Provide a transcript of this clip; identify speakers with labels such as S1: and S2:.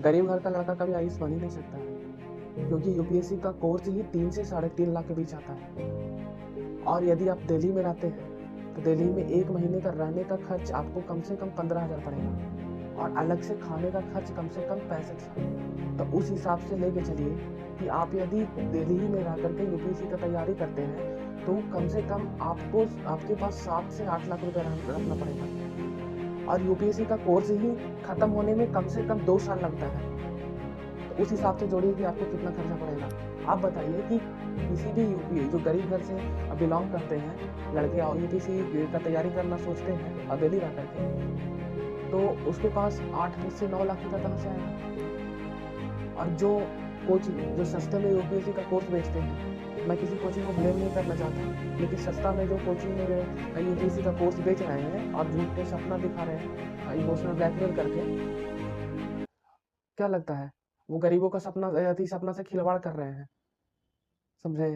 S1: गरीब घर का लड़का कभी आईएएस बन ही नहीं सकता है, क्योंकि यूपीएससी का कोर्स ही 3 से 3.5 लाख के बीच आता है। और यदि आप दिल्ली में रहते हैं तो दिल्ली में 1 महीने का रहने का खर्च आपको कम से कम 15,000 पड़ेगा, और अलग से खाने का खर्च कम से कम 65,000। तो उस हिसाब से लेके चलिए कि आप यदि दिल्ली ही में रह करके यूपीएससी का तैयारी करते हैं तो कम से कम आपको आपके पास 7 से 8 लाख रुपए रखना पड़ेगा, और यूपीएससी का कोर्स ही खत्म होने में कम से कम 2 साल लगता है। तो उस हिसाब से जोड़िए कि आपको कितना खर्चा पड़ेगा। आप बताइए कि किसी भी यूपी जो गरीब घर से बिलोंग करते हैं लड़के और यूपीएससी का तैयारी करना सोचते हैं और दिल्ली रह करके, तो उसके पास 8 से 9 लाख रुपये कहाँ से आएगा। और जो कोचिंग जो सस्ते में यूपीएससी का कोर्स बेचते हैं, मैं किसी कोचिंग को ब्लेम नहीं करना चाहता, लेकिन सस्ता में जो कोचिंग में यूपीएससी का कोर्स बेच रहे हैं और झूठ के सपना दिखा रहे हैं इमोशनल ब्लैकमेल करके, क्या लगता है वो गरीबों का सपना से खिलवाड़ कर रहे हैं, समझे।